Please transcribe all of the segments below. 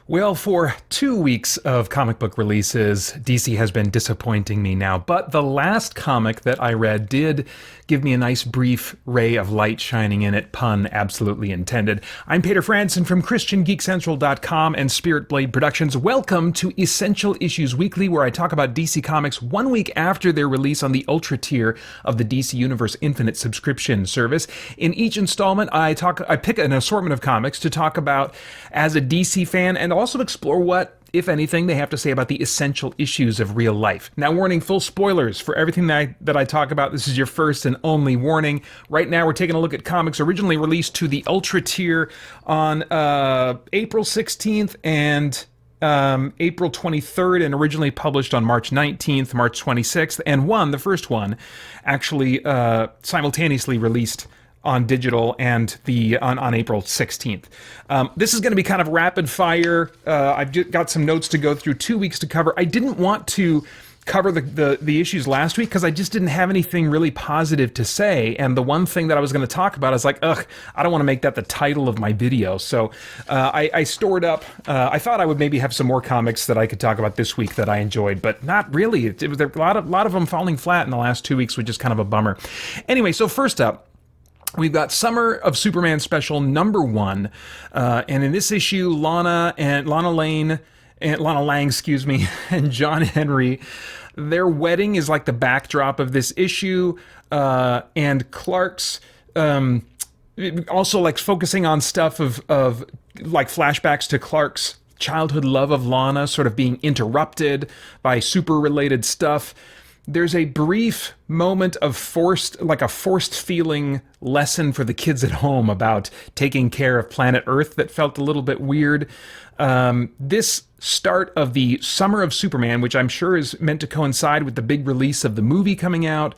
Well, for 2 weeks of comic book releases, DC has been disappointing me now, but the last comic that I read did give me a nice brief ray of light shining in it, pun absolutely intended. I'm Peter Franson from christiangeekcentral.com and Spirit Blade Productions. Welcome to Essential Issues Weekly, where I talk about DC Comics 1 week after their release on the Ultra tier of the DC Universe Infinite subscription service. In each installment, I pick an assortment of comics to talk about as a DC fan and also explore what, if anything, they have to say about the essential issues of real life. Now, warning, full spoilers for everything that I talk about. This is your first and only warning. Right now, we're taking a look at comics originally released to the Ultra tier on April 16th and April 23rd, and originally published on March 19th, March 26th, and the first one, actually simultaneously released on digital and on April 16th. This is going to be kind of rapid fire. I've got some notes to go through, 2 weeks to cover. I didn't want to cover the issues last week because I just didn't have anything really positive to say, and the one thing that I was going to talk about is like, I don't want to make that the title of my video. So I stored up. I thought I would maybe have some more comics that I could talk about this week that I enjoyed, but not really. It was a lot of them falling flat in the last 2 weeks, which is kind of a bummer. Anyway, so first up, we've got Summer of Superman Special #1, and in this issue, Lana Lang, and John Henry, their wedding is like the backdrop of this issue, and Clark's also like focusing on stuff of like flashbacks to Clark's childhood love of Lana sort of being interrupted by super-related stuff. There's a brief moment of forced feeling lesson for the kids at home about taking care of planet Earth that felt a little bit weird. This start of the Summer of Superman, which I'm sure is meant to coincide with the big release of the movie coming out,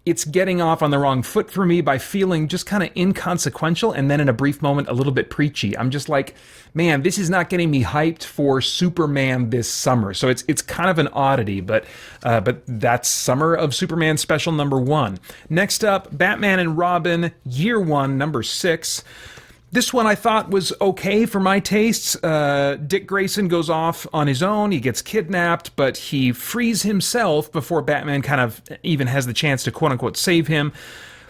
it's getting off on the wrong foot for me by feeling just kind of inconsequential, and then in a brief moment a little bit preachy. I'm just like, man, this is not getting me hyped for Superman this summer. So it's kind of an oddity, but that's Summer of Superman Special #1. Next up, Batman and Robin Year 1 #6. This one I thought was okay for my tastes. Dick Grayson goes off on his own. He gets kidnapped, but he frees himself before Batman kind of even has the chance to quote-unquote save him.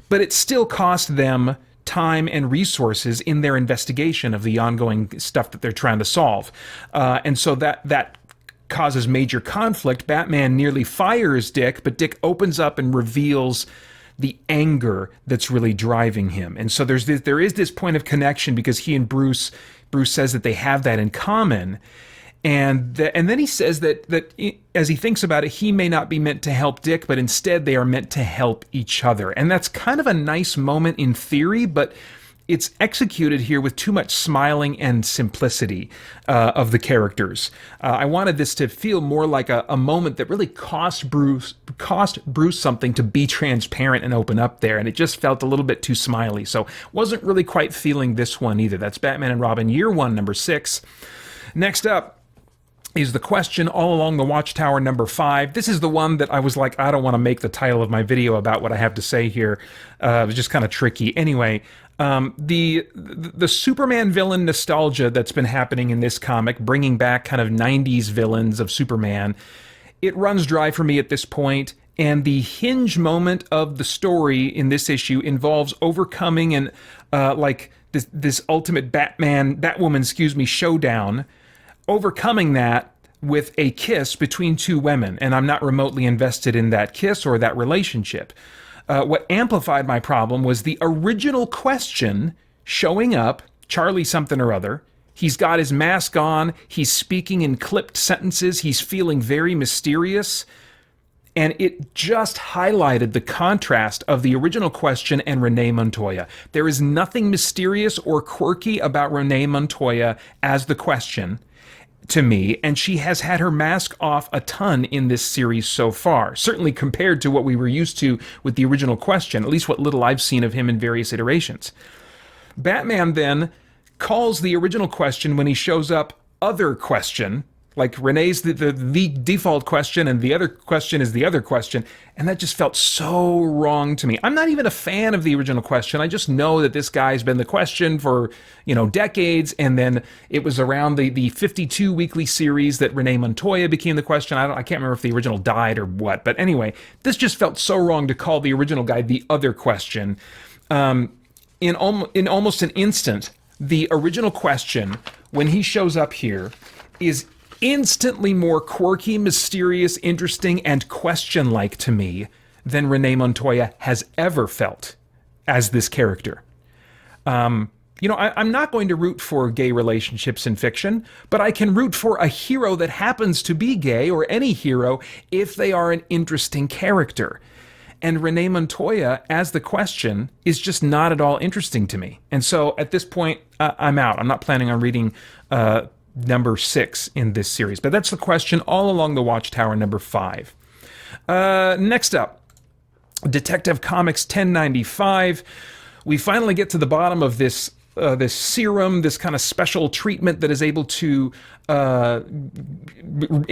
But it still cost them time and resources in their investigation of the ongoing stuff that they're trying to solve. And so that causes major conflict. Batman nearly fires Dick, but Dick opens up and reveals the anger that's really driving him. And so there is this point of connection because he and Bruce says that they have that in common. And then he says that as he thinks about it, he may not be meant to help Dick, but instead they are meant to help each other. And that's kind of a nice moment in theory, but it's executed here with too much smiling and simplicity of the characters. I wanted this to feel more like a moment that really cost Bruce something to be transparent and open up there, and it just felt a little bit too smiley. So wasn't really quite feeling this one either. That's Batman and Robin Year 1 #6. Next up is The Question All Along the Watchtower #5. This is the one that I was like, I don't want to make the title of my video about what I have to say here. It was just kind of tricky. Anyway, the Superman villain nostalgia that's been happening in this comic, bringing back kind of 90s villains of Superman, it runs dry for me at this point. And the hinge moment of the story in this issue involves overcoming and this ultimate Batwoman, showdown, overcoming that with a kiss between two women, and I'm not remotely invested in that kiss or that relationship. What amplified my problem was the original question showing up, Charlie something or other. He's got his mask on, he's speaking in clipped sentences, he's feeling very mysterious, and it just highlighted the contrast of the original question and Renee Montoya. There is nothing mysterious or quirky about Renee Montoya as the question to me, and she has had her mask off a ton in this series so far, certainly compared to what we were used to with the original question, at least what little I've seen of him in various iterations. Batman then calls the original question when he shows up other question, Like Renee's the default question, and the other question is the other question, and that just felt so wrong to me. I'm not even a fan of the original question. I just know that this guy's been the question for decades, and then it was around the 52 weekly series that Renee Montoya became the question. I can't remember if the original died or what, but anyway, this just felt so wrong to call the original guy the other question. In almost an instant, the original question, when he shows up here, is instantly more quirky, mysterious, interesting, and question-like to me than Renee Montoya has ever felt as this character. I'm not going to root for gay relationships in fiction, but I can root for a hero that happens to be gay, or any hero, if they are an interesting character. And Renee Montoya, as the question, is just not at all interesting to me. And so at this point, I'm out. I'm not planning on reading number 6 in this series. But that's the question all along the Watchtower, number 5. Next up, Detective Comics 1095. We finally get to the bottom of this serum, this kind of special treatment that is able to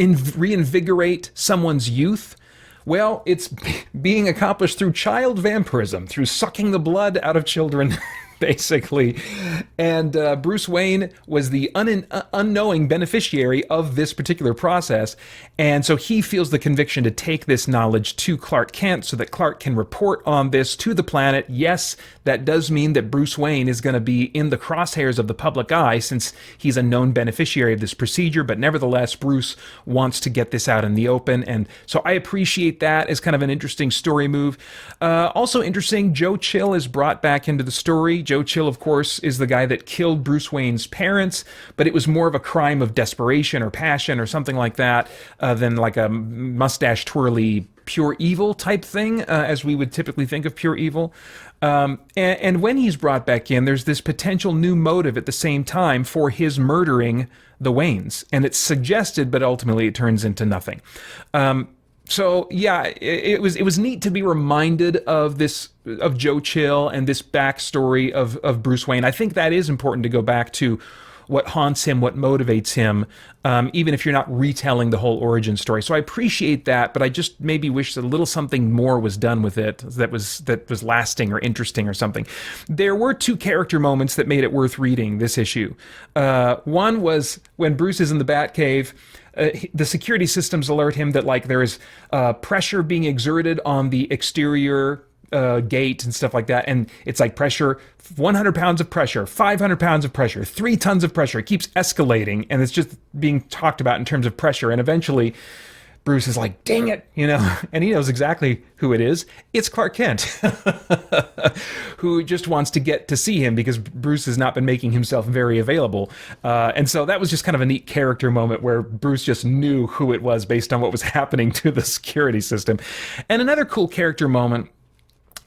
reinvigorate someone's youth. Well, it's being accomplished through child vampirism, through sucking the blood out of children, basically. And Bruce Wayne was the unknowing beneficiary of this particular process. And so he feels the conviction to take this knowledge to Clark Kent so that Clark can report on this to the planet. Yes, that does mean that Bruce Wayne is going to be in the crosshairs of the public eye since he's a known beneficiary of this procedure. But nevertheless, Bruce wants to get this out in the open. And so I appreciate that as kind of an interesting story move. Also interesting, Joe Chill is brought back into the story. Joe Chill, of course, is the guy that killed Bruce Wayne's parents, but it was more of a crime of desperation or passion or something like that than like a mustache twirly pure evil type thing, as we would typically think of pure evil. And when he's brought back in, there's this potential new motive at the same time for his murdering the Waynes. And it's suggested, but ultimately it turns into nothing. So yeah, it was neat to be reminded of Joe Chill and this backstory of Bruce Wayne. I think that is important to go back to what haunts him, what motivates him, even if you're not retelling the whole origin story. So I appreciate that, but I just maybe wish that a little something more was done with it that was lasting or interesting or something. There were 2 character moments that made it worth reading this issue. One was when Bruce is in the Batcave. The security systems alert him that there is pressure being exerted on the exterior gate and stuff like that, and it's like pressure, 100 pounds of pressure, 500 pounds of pressure, 3 tons of pressure. It keeps escalating, and it's just being talked about in terms of pressure, and eventually Bruce is like, dang it, and he knows exactly who it is. It's Clark Kent, who just wants to get to see him because Bruce has not been making himself very available. And so that was just kind of a neat character moment where Bruce just knew who it was based on what was happening to the security system. And another cool character moment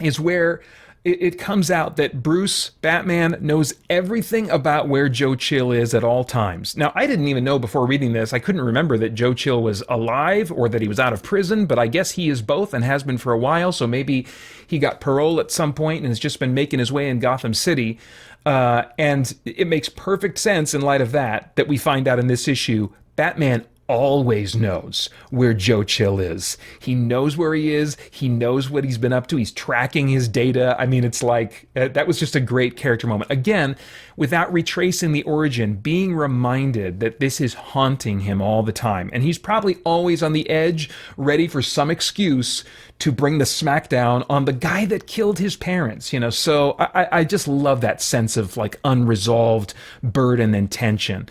is where it comes out that Bruce, Batman, knows everything about where Joe Chill is at all times. Now, I didn't even know before reading this. I couldn't remember that Joe Chill was alive or that he was out of prison, but I guess he is both and has been for a while, so maybe he got parole at some point and has just been making his way in Gotham City. And it makes perfect sense in light of that we find out in this issue, Batman always knows where Joe Chill is. He knows where he is. He knows what he's been up to. He's tracking his data. I mean, it's like, that was just a great character moment. Again, without retracing the origin, being reminded that this is haunting him all the time. And he's probably always on the edge, ready for some excuse to bring the smackdown on the guy that killed his parents, So I just love that sense of unresolved burden and tension.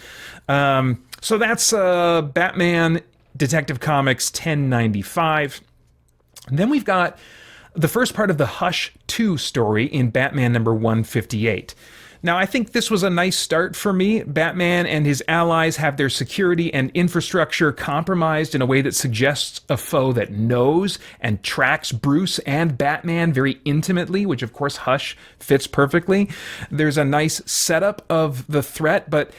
So that's Batman Detective Comics 1095. And then we've got the first part of the Hush 2 story in Batman number 158. Now, I think this was a nice start for me. Batman and his allies have their security and infrastructure compromised in a way that suggests a foe that knows and tracks Bruce and Batman very intimately, which, of course, Hush fits perfectly. There's a nice setup of the threat, but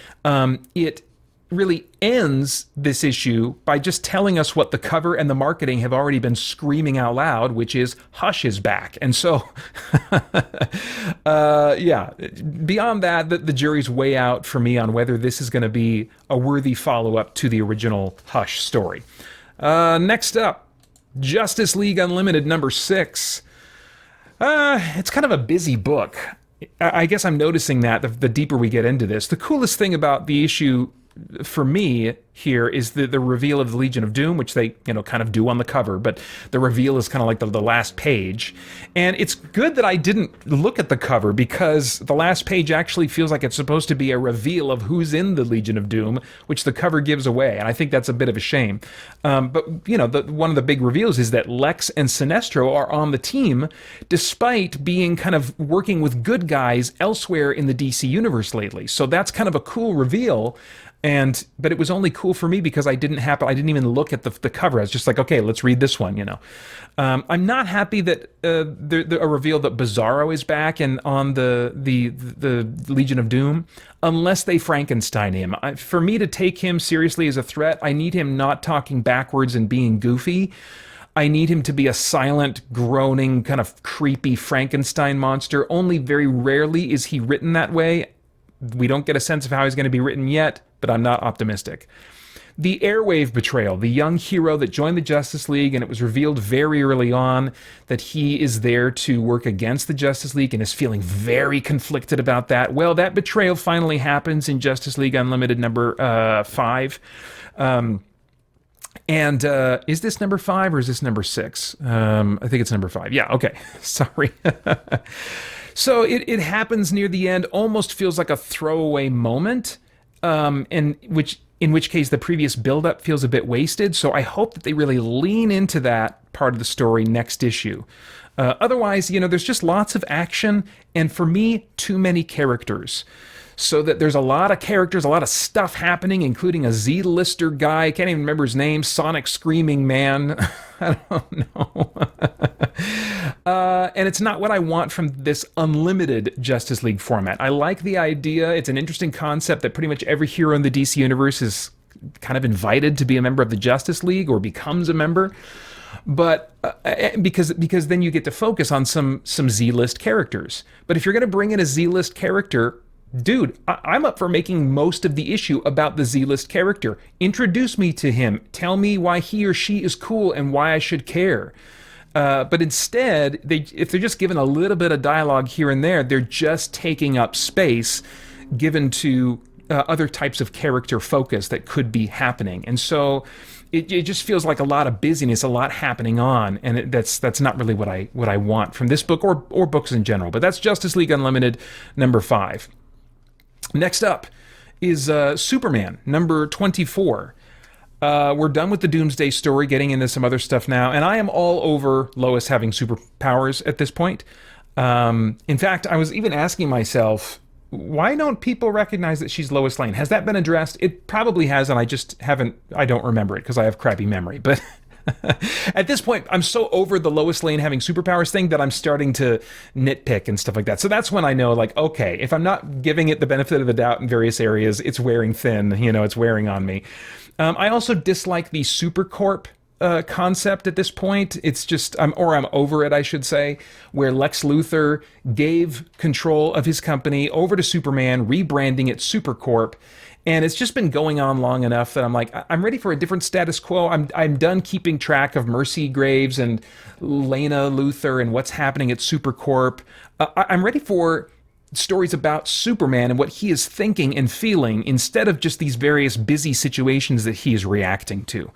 it really ends this issue by just telling us what the cover and the marketing have already been screaming out loud, which is Hush is back. And so, yeah, beyond that, the jury's way out for me on whether this is going to be a worthy follow-up to the original Hush story. Next up, Justice League Unlimited number 6. It's kind of a busy book. I guess I'm noticing that the deeper we get into this. The coolest thing about the issue for me here is the reveal of the Legion of Doom, which they kind of do on the cover, but the reveal is kind of like the last page. And it's good that I didn't look at the cover, because the last page actually feels like it's supposed to be a reveal of who's in the Legion of Doom, which the cover gives away, and I think that's a bit of a shame. But one of the big reveals is that Lex and Sinestro are on the team, despite being kind of working with good guys elsewhere in the DC universe lately. So that's kind of a cool reveal. But it was only cool for me because I didn't even look at the cover. I was just like, okay, let's read this one, I'm not happy that a reveal that Bizarro is back and on the Legion of Doom, unless they Frankenstein him. For me to take him seriously as a threat, I need him not talking backwards and being goofy. I need him to be a silent, groaning, kind of creepy Frankenstein monster. Only very rarely is he written that way. We don't get a sense of how he's going to be written yet, but I'm not optimistic. The Airwave betrayal, the young hero that joined the Justice League, and it was revealed very early on that he is there to work against the Justice League and is feeling very conflicted about that. Well, that betrayal finally happens in Justice League Unlimited number 5. Is this number 5 or is this number 6? I think it's number 5. Yeah, okay. Sorry. So it happens near the end, almost feels like a throwaway moment, in which case the previous build-up feels a bit wasted. So I hope that they really lean into that part of the story next issue. Otherwise, there's just lots of action, and for me, too many characters. So that there's a lot of characters, a lot of stuff happening, including a Z-lister guy, I can't even remember his name, Sonic Screaming Man, I don't know. And it's not what I want from this unlimited Justice League format. I like the idea, it's an interesting concept that pretty much every hero in the DC universe is kind of invited to be a member of the Justice League or becomes a member. But because then you get to focus on some Z-list characters. But if you're going to bring in a Z-list character, dude, I'm up for making most of the issue about the Z-list character. Introduce me to him. Tell me why he or she is cool and why I should care. But instead, if they're just given a little bit of dialogue here and there, they're just taking up space given to other types of character focus that could be happening. And so it just feels like a lot of busyness, a lot happening on, and that's not really what I want from this book or books in general. But that's Justice League Unlimited number 5. Next up is Superman number 24. We're done with the Doomsday story, getting into some other stuff now, and I am all over Lois having superpowers at this point. In fact, I was even asking myself, why don't people recognize that she's Lois Lane? Has that been addressed? It probably has, and I don't remember it because I have crappy memory. But at this point, I'm so over the Lois Lane having superpowers thing that I'm starting to nitpick and stuff like that. So that's when I know, like, okay, if I'm not giving it the benefit of the doubt in various areas, it's wearing thin, it's wearing on me. I also dislike the Supercorp concept at this point. It's just, I'm over it, I should say, where Lex Luthor gave control of his company over to Superman, rebranding it Supercorp. And it's just been going on long enough that I'm like, I'm ready for a different status quo. I'm done keeping track of Mercy Graves and Lena Luthor and what's happening at Supercorp. I'm ready for stories about Superman and what he is thinking and feeling instead of just these various busy situations that he is reacting to.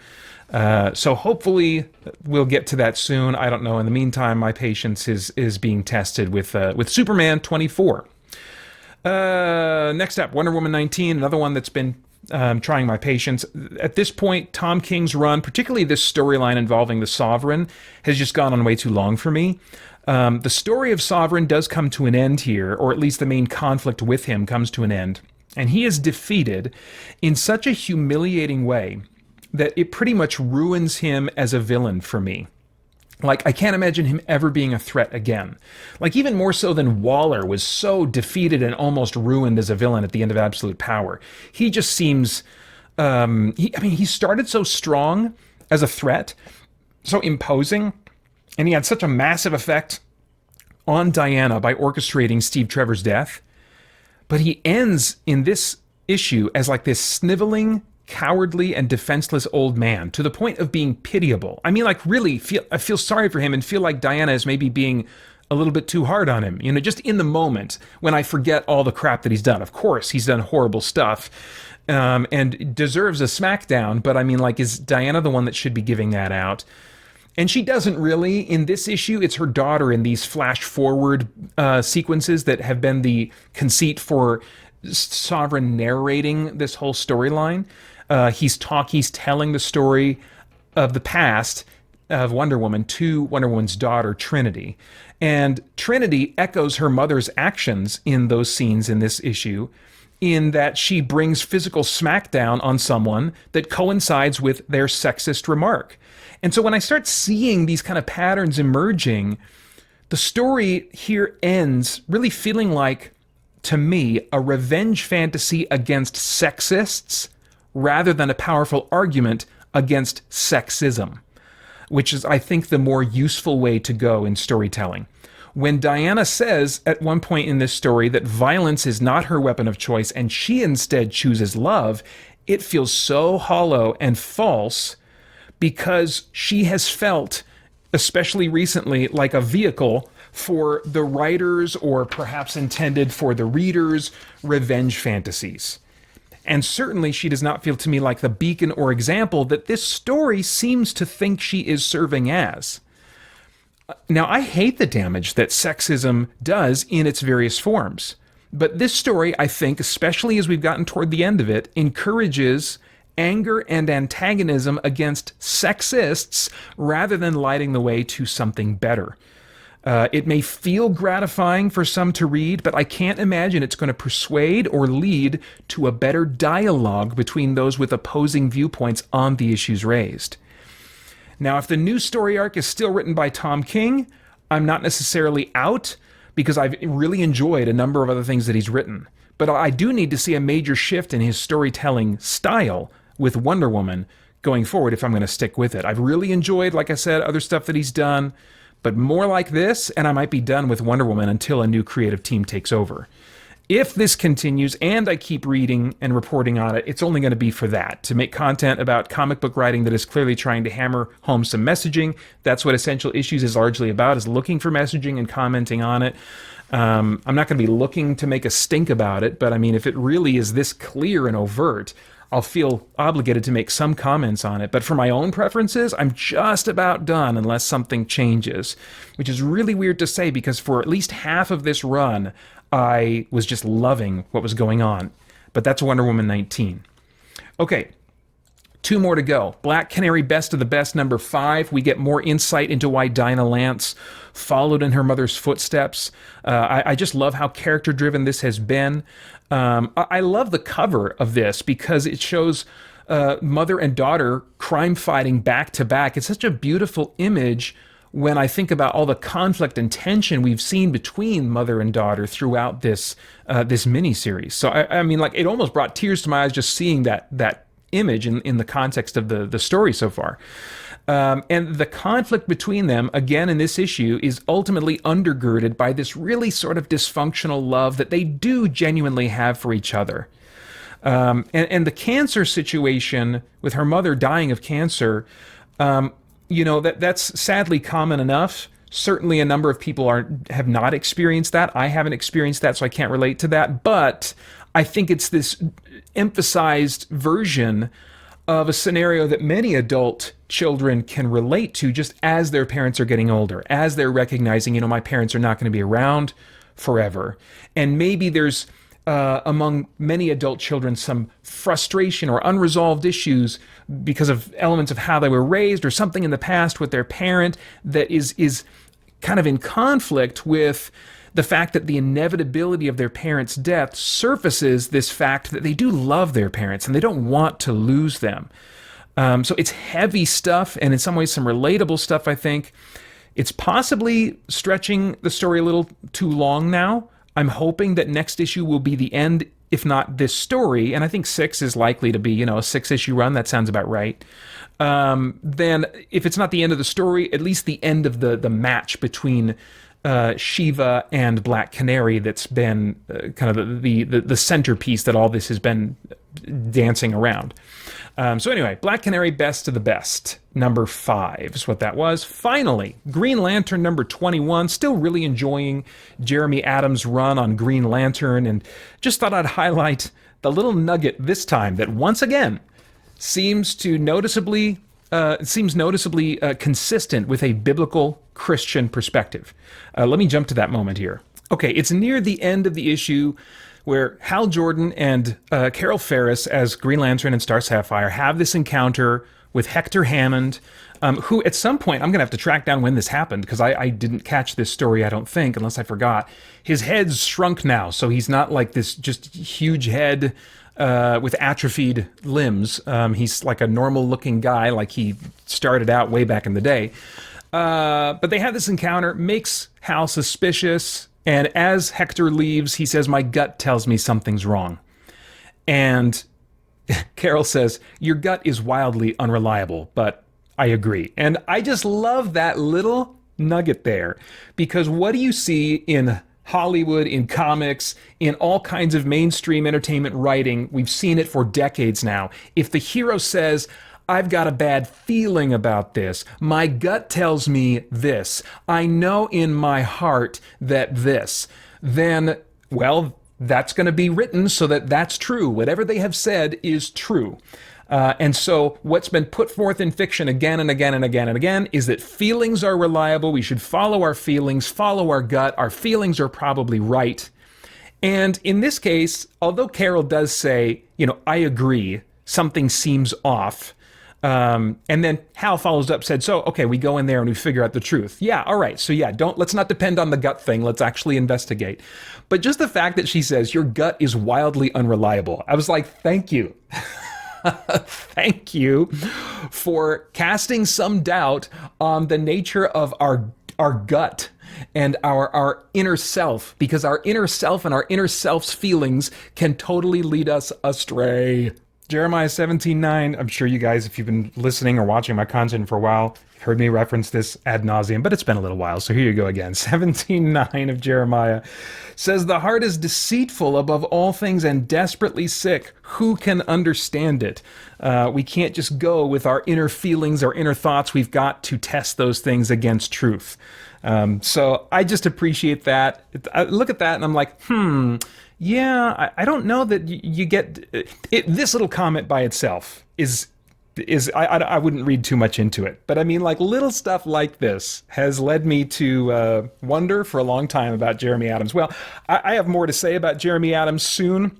So hopefully we'll get to that soon. I don't know. In the meantime, my patience is being tested with Superman 24. Next up, Wonder Woman 19, another one that's been trying my patience. At this point, Tom King's run, particularly this storyline involving the Sovereign, has just gone on way too long for me. The story of Sovereign does come to an end here, or at least the main conflict with him comes to an end, and he is defeated in such a humiliating way that it pretty much ruins him as a villain for me. Like, I can't imagine him ever being a threat again. Like, even more so than Waller was so defeated and almost ruined as a villain at the end of Absolute Power. He just seems he started so strong as a threat, so imposing, and he had such a massive effect on Diana by orchestrating Steve Trevor's death. But he ends in this issue as like this sniveling, cowardly, and defenseless old man to the point of being pitiable. I mean, like really, I feel sorry for him and feel like Diana is maybe being a little bit too hard on him. You know, just in the moment when I forget all the crap that he's done. Of course, he's done horrible stuff and deserves a smackdown. But I mean, like, is Diana the one that should be giving that out? And she doesn't really. In this issue, it's her daughter in these flash forward sequences that have been the conceit for Sovereign narrating this whole storyline. He's telling the story of the past of Wonder Woman to Wonder Woman's daughter, Trinity. And Trinity echoes her mother's actions in those scenes in this issue, in that she brings physical smackdown on someone that coincides with their sexist remark. And so when I start seeing these kind of patterns emerging, the story here ends really feeling like, to me, a revenge fantasy against sexists rather than a powerful argument against sexism, which is, I think, the more useful way to go in storytelling. When Diana says at one point in this story that violence is not her weapon of choice and she instead chooses love, it feels so hollow and false because she has felt, especially recently, like a vehicle for the writers, or perhaps intended for the readers, revenge fantasies. And certainly she does not feel to me like the beacon or example that this story seems to think she is serving as. Now, I hate the damage that sexism does in its various forms. But this story, I think, especially as we've gotten toward the end of it, encourages anger and antagonism against sexists rather than lighting the way to something better. It may feel gratifying for some to read, but I can't imagine it's going to persuade or lead to a better dialogue between those with opposing viewpoints on the issues raised. Now, if the new story arc is still written by Tom King, I'm not necessarily out, because I've really enjoyed a number of other things that he's written. But I do need to see a major shift in his storytelling style with Wonder Woman going forward if I'm going to stick with it. I've really enjoyed, like I said, other stuff that he's done, but more like this, and I might be done with Wonder Woman until a new creative team takes over. If this continues and I keep reading and reporting on it, it's only going to be for that, to make content about comic book writing that is clearly trying to hammer home some messaging. That's what Essential Issues is largely about, is looking for messaging and commenting on it. I'm not going to be looking to make a stink about it, but I mean, if it really is this clear and overt, I'll feel obligated to make some comments on it. But for my own preferences, I'm just about done unless something changes, which is really weird to say because for at least half of this run, I was just loving what was going on. But that's Wonder Woman 19. Okay, 2 more to go. Black Canary Best of the Best, number 5. We get more insight into why Dinah Lance followed in her mother's footsteps. I just love how character-driven this has been. I love the cover of this because it shows mother and daughter crime fighting back to back. It's such a beautiful image when I think about all the conflict and tension we've seen between mother and daughter throughout this miniseries. So I mean, like, it almost brought tears to my eyes just seeing that image in the context of the story so far. And the conflict between them, again in this issue, is ultimately undergirded by this really sort of dysfunctional love that they do genuinely have for each other. And the cancer situation with her mother dying of cancer, that's sadly common enough. Certainly a number of people have not experienced that. I haven't experienced that, so I can't relate to that. But I think it's this emphasized version of a scenario that many adult children can relate to just as their parents are getting older, as they're recognizing, my parents are not going to be around forever. And maybe there's, among many adult children, some frustration or unresolved issues because of elements of how they were raised or something in the past with their parent that is kind of in conflict with the fact that the inevitability of their parents' death surfaces this fact that they do love their parents and they don't want to lose them. So it's heavy stuff, and in some ways some relatable stuff, I think. It's possibly stretching the story a little too long now. I'm hoping that next issue will be the end if not this story, and I think 6 is likely to be, a 6-issue run, that sounds about right, then if it's not the end of the story, at least the end of the match between Shiva and Black Canary that's been kind of the centerpiece that all this has been dancing around. So anyway, Black Canary, best of the best. Number 5 is what that was. Finally, Green Lantern number 21. Still really enjoying Jeremy Adams' run on Green Lantern, and just thought I'd highlight the little nugget this time that once again seems noticeably consistent with a biblical Christian perspective. Let me jump to that moment here. Okay, it's near the end of the issue where Hal Jordan and Carol Ferris as Green Lantern and Star Sapphire have this encounter with Hector Hammond, who at some point, I'm going to have to track down when this happened, because I didn't catch this story, I don't think, unless I forgot. His head's shrunk now, so he's not like this just huge head with atrophied limbs. He's like a normal-looking guy, like he started out way back in the day. But they have this encounter, makes Hal suspicious, and as Hector leaves, he says, "My gut tells me something's wrong." And Carol says, "Your gut is wildly unreliable, but I agree." And I just love that little nugget there, because what do you see in Hollywood, in comics, in all kinds of mainstream entertainment writing? We've seen it for decades now. If the hero says, "I've got a bad feeling about this. My gut tells me this. I know in my heart that this," then, well, that's going to be written so that that's true. Whatever they have said is true. And so what's been put forth in fiction again and again and again and again is that feelings are reliable. We should follow our feelings, follow our gut. Our feelings are probably right. And in this case, although Carol does say, "I agree, something seems off," and then Hal follows up, said, "So, okay, we go in there and we figure out the truth." Yeah, all right. So yeah, let's not depend on the gut thing. Let's actually investigate. But just the fact that she says, "Your gut is wildly unreliable," I was like, thank you. Thank you for casting some doubt on the nature of our gut and our inner self, because our inner self and our inner self's feelings can totally lead us astray. Jeremiah 17:9, I'm sure you guys, if you've been listening or watching my content for a while, heard me reference this ad nauseum, but it's been a little while, so here you go again. 17:9 of Jeremiah says, "The heart is deceitful above all things and desperately sick. Who can understand it?" We can't just go with our inner feelings, our inner thoughts. We've got to test those things against truth. So I just appreciate that. I look at that and I'm like, yeah, I don't know that you get it. This little comment by itself is I wouldn't read too much into it, but I mean, like, little stuff like this has led me to wonder for a long time about Jeremy Adams. Well, I have more to say about Jeremy Adams soon,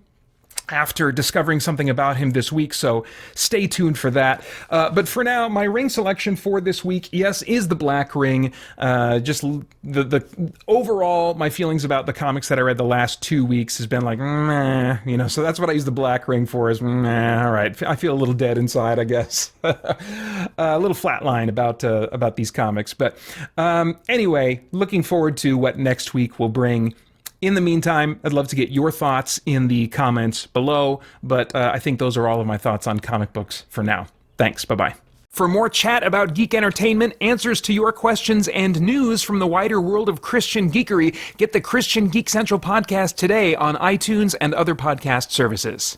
after discovering something about him this week, so stay tuned for that. But for now, my ring selection for this week, yes, is the Black Ring. Just the overall, my feelings about the comics that I read the last 2 weeks has been like, meh, so that's what I use the Black Ring for, is meh, all right. I feel a little dead inside, I guess. A little flatline about these comics. But anyway, looking forward to what next week will bring. In the meantime, I'd love to get your thoughts in the comments below, but I think those are all of my thoughts on comic books for now. Thanks, bye-bye. For more chat about geek entertainment, answers to your questions, and news from the wider world of Christian geekery, get the Christian Geek Central podcast today on iTunes and other podcast services.